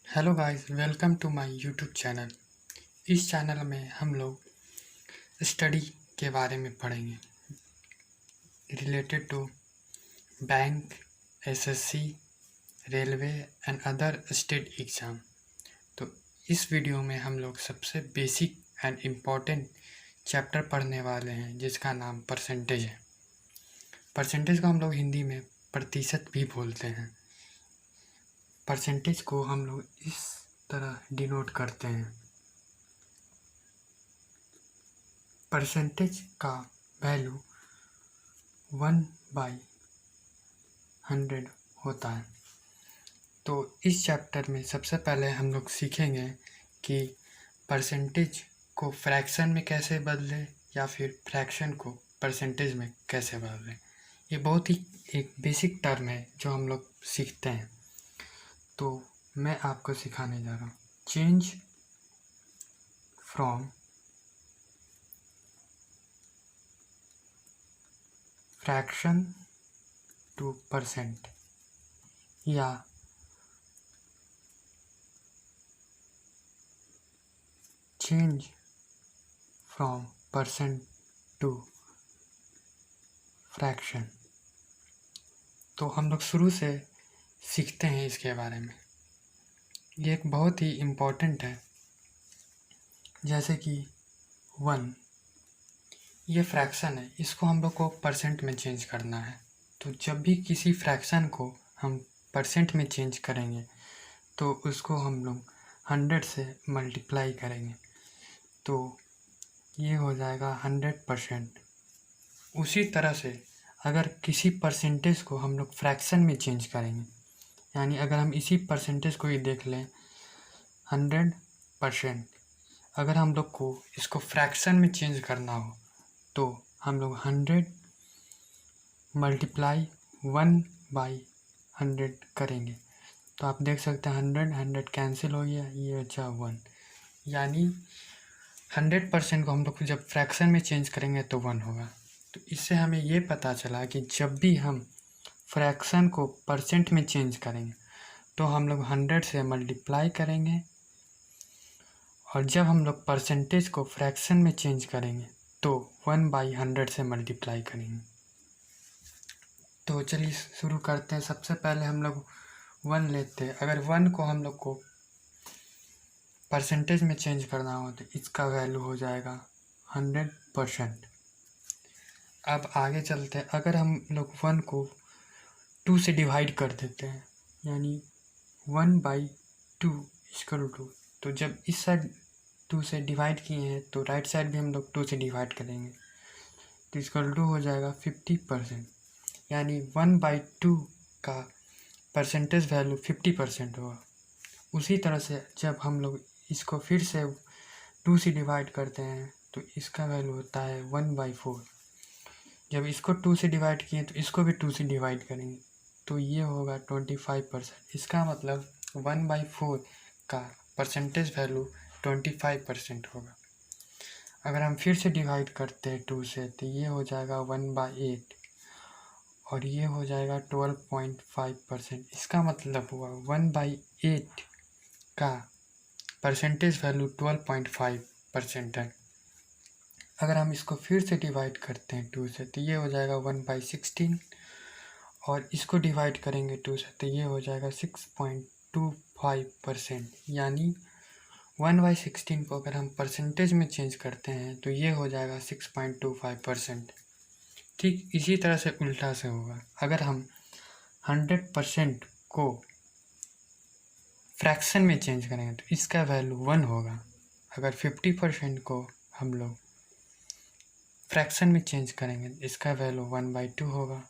Hello guys, welcome to my YouTube channel. इस channel में हम लोग स्टडी के बारे में पढ़ेंगे related to bank, SSC, railway and other state exam. तो इस वीडियो में हम लोग सबसे बेसिक एंड इम्पॉर्टेंट चैप्टर पढ़ने वाले हैं जिसका नाम परसेंटेज है। परसेंटेज को हम लोग हिंदी में प्रतिशत भी बोलते हैं। परसेंटेज को हम लोग इस तरह डिनोट करते हैं। परसेंटेज का वैल्यू 1/100 होता है। तो इस चैप्टर में सबसे पहले हम लोग सीखेंगे कि परसेंटेज को फ्रैक्शन में कैसे बदलें या फिर फ्रैक्शन को परसेंटेज में कैसे बदलें। ये बहुत ही एक बेसिक टर्म है जो हम लोग सीखते हैं। तो मैं आपको सिखाने जा रहा हूँ change from fraction to percent या change from percent to fraction. तो हम लोग शुरू से सीखते हैं इसके बारे में। ये एक बहुत ही इम्पोर्टेंट है। जैसे कि 1 ये फ्रैक्शन है, इसको हम लोग को परसेंट में चेंज करना है। तो जब भी किसी फ्रैक्शन को हम परसेंट में चेंज करेंगे तो उसको हम लोग 100 से मल्टीप्लाई करेंगे, तो ये हो जाएगा 100%। उसी तरह से अगर किसी परसेंटेज को हम लोग फ्रैक्शन में चेंज करेंगे, यानी अगर हम इसी परसेंटेज को ही देख लें 100%, अगर हम लोग को इसको फ्रैक्शन में चेंज करना हो तो हम लोग 100 मल्टीप्लाई 1/100 करेंगे। तो आप देख सकते हैं 100 कैंसिल हो गया, ये अच्छा 1, यानी 100% को हम लोग जब फ्रैक्शन में चेंज करेंगे तो 1 होगा। तो इससे हमें ये पता चला कि जब भी हम फ्रैक्शन को परसेंट में चेंज करेंगे तो हम लोग 100 से मल्टीप्लाई करेंगे, और जब हम लोग परसेंटेज को फ्रैक्शन में चेंज करेंगे तो 1/100 से मल्टीप्लाई करेंगे। तो चलिए शुरू करते हैं। सबसे पहले हम लोग 1 लेते हैं। अगर 1 को हम लोग को परसेंटेज में चेंज करना हो तो इसका वैल्यू हो जाएगा 100%। अब आगे चलते हैं। अगर हम लोग 1 को 2 से डिवाइड कर देते हैं, यानी 1/2 इक्वल टू, तो जब इस साइड 2 से डिवाइड किए हैं तो राइट साइड भी हम लोग 2 से डिवाइड करेंगे, तो इक्वल टू हो जाएगा 50%, यानी 1/2 का परसेंटेज वैल्यू 50% होगा। उसी तरह से जब हम लोग इसको फिर से 2 से डिवाइड करते हैं तो इसका वैल्यू होता है 1/4। जब इसको 2 से डिवाइड किए तो इसको भी 2 से डिवाइड करेंगे तो ये होगा 25%। इसका मतलब 1/4 का परसेंटेज वैल्यू 25% होगा। अगर हम फिर से डिवाइड करते हैं 2 से तो ये हो जाएगा 1/8, और ये हो जाएगा 12.5%। इसका मतलब हुआ 1/8 का परसेंटेज वैल्यू 12.5% है। अगर हम इसको फिर से डिवाइड करते हैं 2 से तो ये हो जाएगा 1/16, और इसको डिवाइड करेंगे 2 से तो ये हो जाएगा 6.25%, यानी 1/16 को अगर हम परसेंटेज में चेंज करते हैं तो ये हो जाएगा 6.25%। ठीक इसी तरह से उल्टा से होगा। अगर हम 100% को फ्रैक्शन में चेंज करेंगे तो इसका वैल्यू 1 होगा। अगर 50% को हम लोग फ्रैक्शन में चेंज करेंगे इसका वैल्यू 1/2 होगा।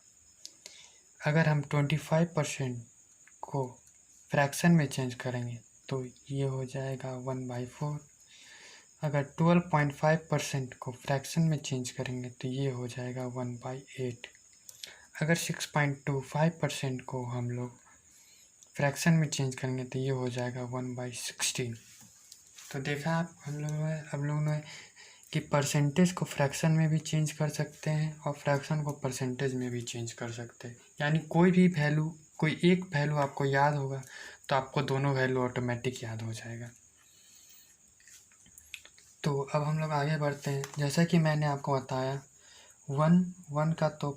अगर हम 25% को फ्रैक्शन में चेंज करेंगे तो ये हो जाएगा 1/4। अगर 12.5% को फ्रैक्शन में चेंज करेंगे तो ये हो जाएगा 1/8। अगर 6.25% को हम लोग फ्रैक्शन में चेंज करेंगे तो ये हो जाएगा 1/16। तो देखा आप हम लोगों ने कि परसेंटेज को फ्रैक्शन में भी चेंज कर सकते हैं और फ्रैक्शन को परसेंटेज में भी चेंज कर सकते हैं। यानी कोई भी वैल्यू, कोई एक वैल्यू आपको याद होगा तो आपको दोनों वैल्यू ऑटोमेटिक याद हो जाएगा। तो अब हम लोग आगे बढ़ते हैं। जैसा कि मैंने आपको बताया 1 का तो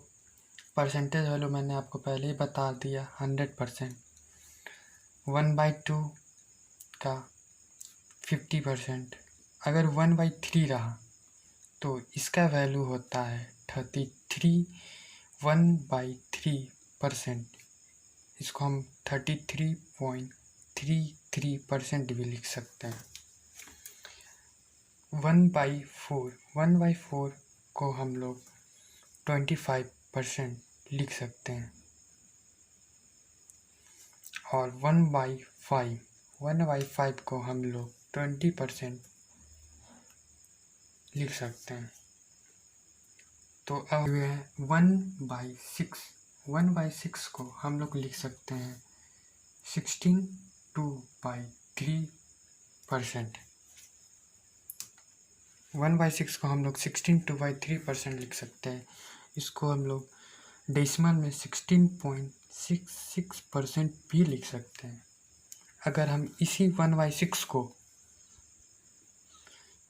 परसेंटेज वैल्यू मैंने आपको पहले ही बता दिया 100%। 1/2 का 50%। अगर 1/3 रहा तो इसका वैल्यू होता है 33। 1/3%, इसको हम 33.33% भी लिख सकते हैं। 1/4 को हम लोग 25% लिख सकते हैं। और 1/5 को हम लोग 20% लिख सकते हैं। तो अब है 1/6। 1/6 को हम लोग लिख सकते हैं 16/3%। 1/6 को हम लोग 16/3% लिख सकते हैं। इसको हम लोग डेसिमल में 16.66% भी लिख सकते हैं। अगर हम इसी 1/6 को,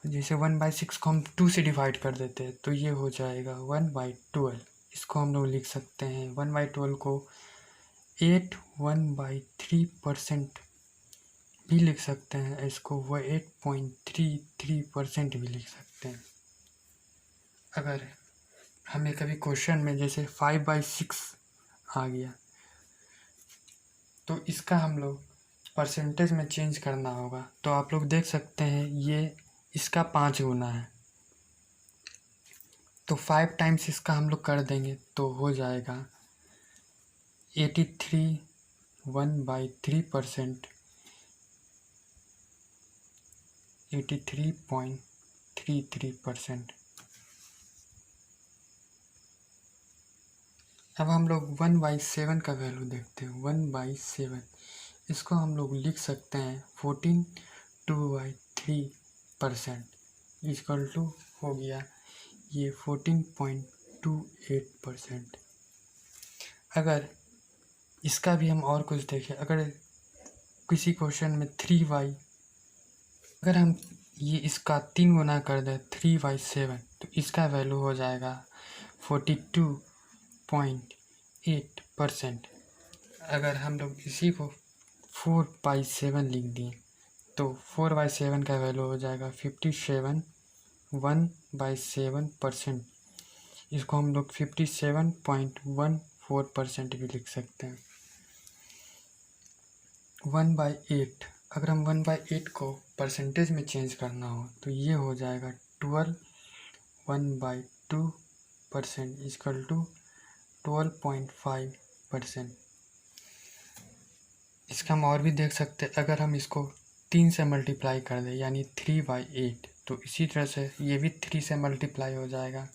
जैसे 1/6 को हम 2 से डिवाइड कर देते हैं तो ये हो जाएगा 1/12। इसको हम लोग लिख सकते हैं 1/12 को 1/3% भी लिख सकते हैं। इसको वो 8.33% भी लिख सकते हैं। अगर हमें कभी क्वेश्चन में जैसे 5/6 आ गया तो इसका हम लोग परसेंटेज में चेंज करना होगा। तो आप लोग देख सकते हैं ये इसका 5 गुना है, तो 5 टाइम्स इसका हम लोग कर देंगे तो हो जाएगा 83। 1/3%, 83.33%। अब हम लोग 1/7 का वैल्यू देखते हैं। 1/7 इसको हम लोग लिख सकते हैं 14/3% इक्वल टू हो गया ये 14.28%। अगर इसका भी हम और कुछ देखें, अगर किसी क्वेश्चन में 3y, अगर हम ये इसका 3 गुना कर दें 3/7 तो इसका वैल्यू हो जाएगा 42.8%। अगर हम लोग इसी को 4/7 लिख दिए तो 4/7 का वैल्यू हो जाएगा 57। 1/7%, इसको हम लोग 57.14% भी लिख सकते हैं। 1/8, अगर हम 1/8 को परसेंटेज में चेंज करना हो तो ये हो जाएगा 12। 1/2% इक्वल टू 12.5%। इसका हम और भी देख सकते हैं। अगर हम इसको 3 से मल्टीप्लाई कर दें यानी 3/8 तो इसी तरह से ये भी 3 से मल्टीप्लाई हो जाएगा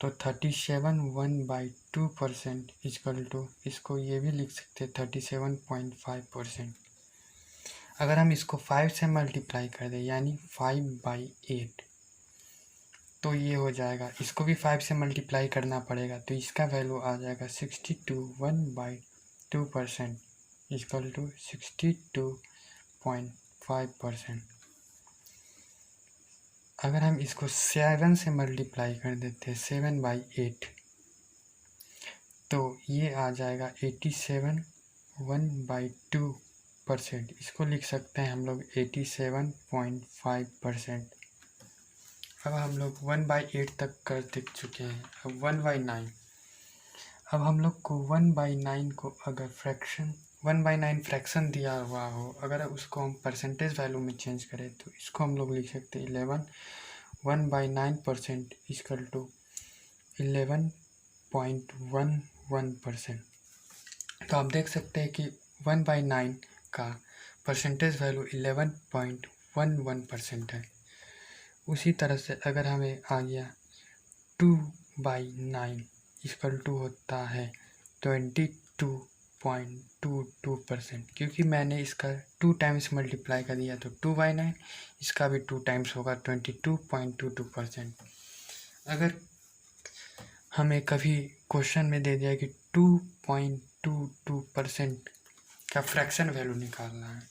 तो 37। 1/2% इक्वल टू, इसको ये भी लिख सकते हैं 37.5%। अगर हम इसको 5 से मल्टीप्लाई कर दें यानी 5/8 तो ये हो जाएगा, इसको भी 5 से मल्टीप्लाई करना पड़ेगा तो इसका वैल्यू आ जाएगा 62। 1/2% इक्वल टू 62.5%। अगर हम इसको 7 से मल्टीप्लाई कर देते हैं 7/8 तो ये आ जाएगा 87। 1/2% इसको लिख सकते हैं हम लोग 87.5%। अब हम लोग 1/8 तक कर देख चुके हैं। अब 1/9, अब हम लोग को 1/9 को अगर 1/9 फ्रैक्शन दिया हुआ हो, अगर उसको हम परसेंटेज वैल्यू में चेंज करें तो इसको हम लोग लिख सकते हैं 11। 1/9% इक्वल टू 11.11%। तो आप देख सकते हैं कि 1/9 का परसेंटेज वैल्यू 11.11% है। उसी तरह से अगर हमें आ गया 2/9 इक्वल टू होता है 22.22%, क्योंकि मैंने इसका 2 टाइम्स मल्टीप्लाई कर दिया तो 2/9 इसका भी 2 टाइम्स होगा 22.22%। अगर हमें कभी क्वेश्चन में दे दिया कि 2.22% का फ्रैक्शन वैल्यू निकालना है।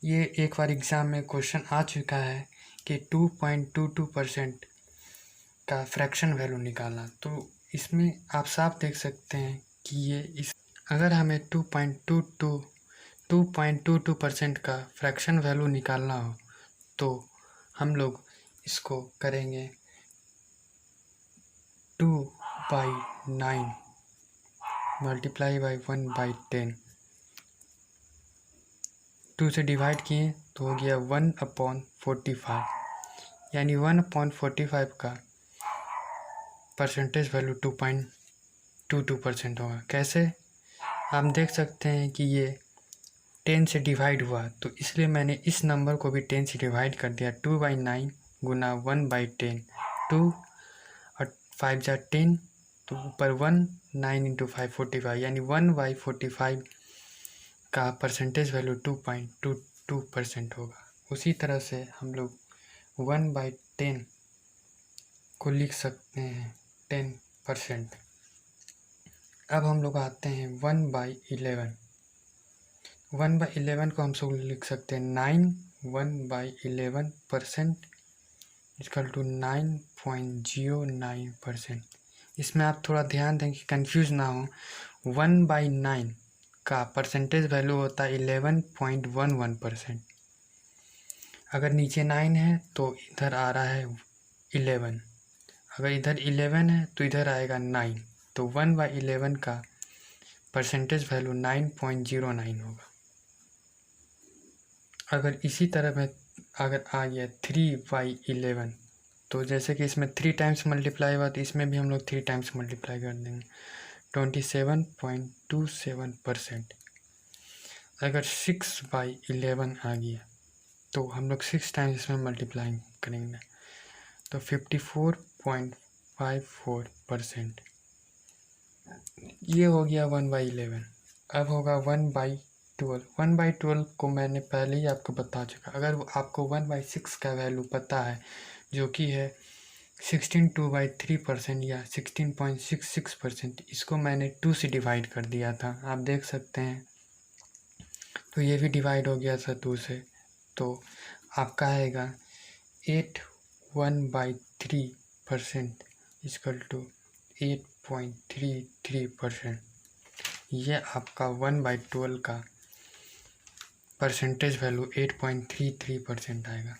ये एक बार एग्ज़ाम में क्वेश्चन आ चुका है कि 2.22% का फ्रैक्शन वैल्यू निकालना। तो इसमें आप साफ देख सकते हैं कि ये इस अगर हमें 2.22% का फ्रैक्शन वैल्यू निकालना हो तो हम लोग इसको करेंगे 2/9 मल्टीप्लाई बाई 1/10। 2 से डिवाइड किए तो हो गया 1/45, यानी 1/45 का परसेंटेज वैल्यू 2.22% होगा। कैसे? आप देख सकते हैं कि ये 10 से डिवाइड हुआ, तो इसलिए मैंने इस नंबर को भी 10 से डिवाइड कर दिया। 2/9 गुना 1/10, 2 और 5 जा 10, तो ऊपर 1, 9 इंटू 5 45, यानी 1/45 का परसेंटेज वैल्यू 2.22% होगा। उसी तरह से हम लोग 1/10 को लिख सकते हैं 10%। अब हम लोग आते हैं 1/11। 1/11 को हम सब लिख सकते हैं 9, 1/11% इक्वल टू 9.09%। इसमें आप थोड़ा ध्यान दें कि कंफ्यूज ना हो। 1/9 का परसेंटेज वैल्यू होता है 11.11%। अगर नीचे 9 है तो इधर आ रहा है 11, अगर इधर 11 है तो इधर आएगा 9, तो 1/11 का परसेंटेज वैल्यू 9.09 होगा। अगर इसी तरह में अगर आ गया 3/11, तो जैसे कि इसमें 3 टाइम्स मल्टीप्लाई हुआ तो इसमें भी हम लोग 3 टाइम्स मल्टीप्लाई कर देंगे, 27.27%। अगर 6/11 आ गया तो हम लोग 6 टाइम्स इसमें मल्टीप्लाई करेंगे, तो 54.54%। ये हो गया 1/11। अब होगा 1/12। 1/12 को मैंने पहले ही आपको बता चुका। अगर आपको 1/6 का वैल्यू पता है, जो कि है 16/2/3% या 16.66%, इसको मैंने 2 से डिवाइड कर दिया था, आप देख सकते हैं। तो ये भी डिवाइड हो गया था 2 से, तो आपका आएगा 8 1/3% इक्वल टू 8.33%। ये आपका 1/12 का परसेंटेज वैल्यू 8.33% आएगा।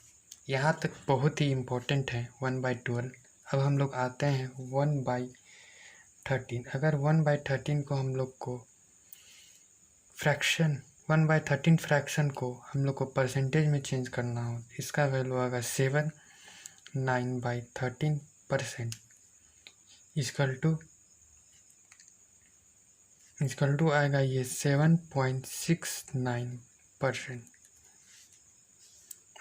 यहाँ तक बहुत ही इम्पोर्टेंट है 1/12। अब हम लोग आते हैं 1/13। अगर 1/13 को हम लोग को फ्रैक्शन 1/13 फ्रैक्शन को हम लोग को परसेंटेज में चेंज करना हो, इसका वैल्यू आएगा 7 9/13% इक्वल टू आएगा ये 7.69%।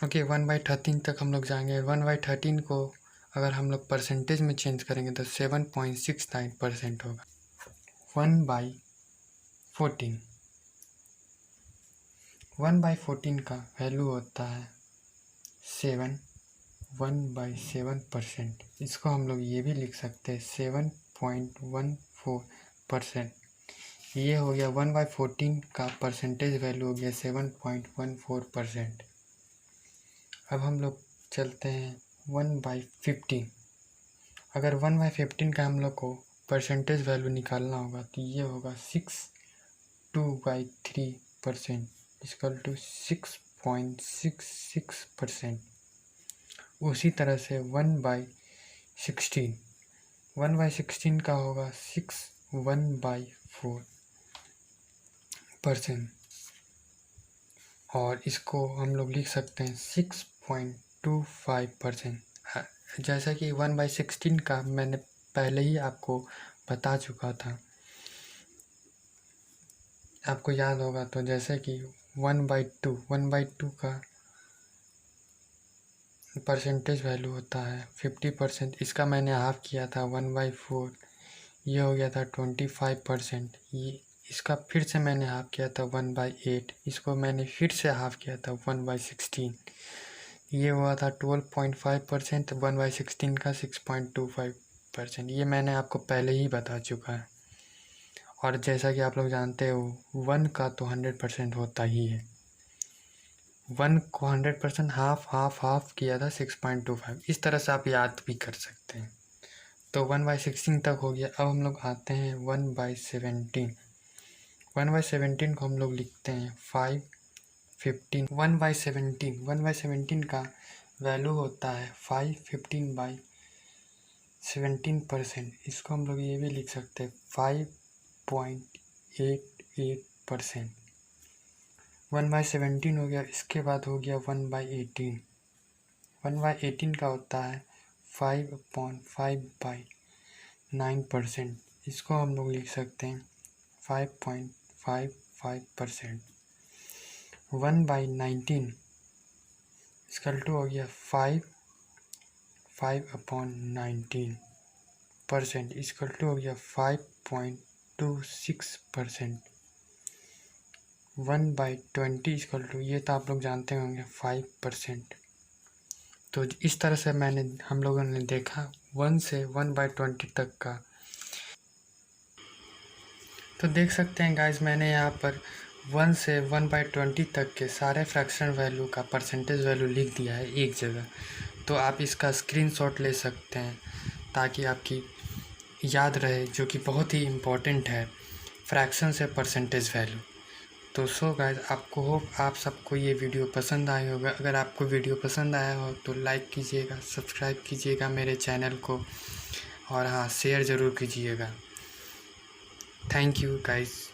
ओके, 1/13 तक हम लोग जाएंगे। 1/13 को अगर हम लोग परसेंटेज में चेंज करेंगे तो 7.69% होगा। 1/14 1/14 का वैल्यू होता है 7, 1/7%। इसको हम लोग ये भी लिख सकते हैं 7.14%। ये हो गया 1/14 का परसेंटेज वैल्यू हो गया 7.14%। अब हम लोग चलते हैं 1/15। अगर 1/15 का हम लोग को परसेंटेज वैल्यू निकालना होगा तो ये होगा 62/3% इक्वल टू 6.66%। उसी तरह से 1/16 1/16 का होगा 1/4%, और इसको हम लोग लिख सकते हैं 6.25%। जैसा कि 1/16 का मैंने पहले ही आपको बता चुका था, आपको याद होगा। तो जैसे कि 1/2 का परसेंटेज वैल्यू होता है 50%, इसका मैंने हाफ किया था 1/4, ये हो गया था 25%। ये इसका फिर से मैंने हाफ किया था 1/8, इसको मैंने फिर से हाफ किया था 1/16, ये हुआ था 12.5%। 1/16 का 6.25%, ये मैंने आपको पहले ही बता चुका है। और जैसा कि आप लोग जानते हो 1 का तो 100% होता ही है। 1 को 100% हाफ किया था 6.25। इस तरह से आप याद भी कर सकते हैं। तो 1/16 तक हो गया। अब हम लोग आते हैं 1/17। 1/17 को हम लोग लिखते हैं 5/15। 1/17 का वैल्यू होता है 5/15/17%। इसको हम लोग ये भी लिख सकते हैं 5.88%। 1/17 हो गया। इसके बाद हो गया 1/18। 1/18 का होता है 5.5/9%। इसको हम लोग लिख सकते हैं 5.55%। 1/19 इसका टू हो गया 5/19%। इसका टू हो गया 5.26%। 1/20 इक्वल टू, ये तो आप लोग जानते होंगे, 5%। तो इस तरह से हम लोगों ने देखा 1 से 1/20 तक का। तो देख सकते हैं गाइस, मैंने यहाँ पर 1 से 1/20 तक के सारे फ्रैक्शन वैल्यू का परसेंटेज वैल्यू लिख दिया है एक जगह। तो आप इसका स्क्रीनशॉट ले सकते हैं ताकि आपकी याद रहे, जो कि बहुत ही इम्पोर्टेंट है फ्रैक्शन से परसेंटेज वैल्यू। तो सो गाइस, आपको होप आप सबको ये वीडियो पसंद आया होगा। अगर आपको वीडियो पसंद आया हो तो लाइक कीजिएगा, सब्सक्राइब कीजिएगा मेरे चैनल को, और हाँ, शेयर ज़रूर कीजिएगा। Thank you guys.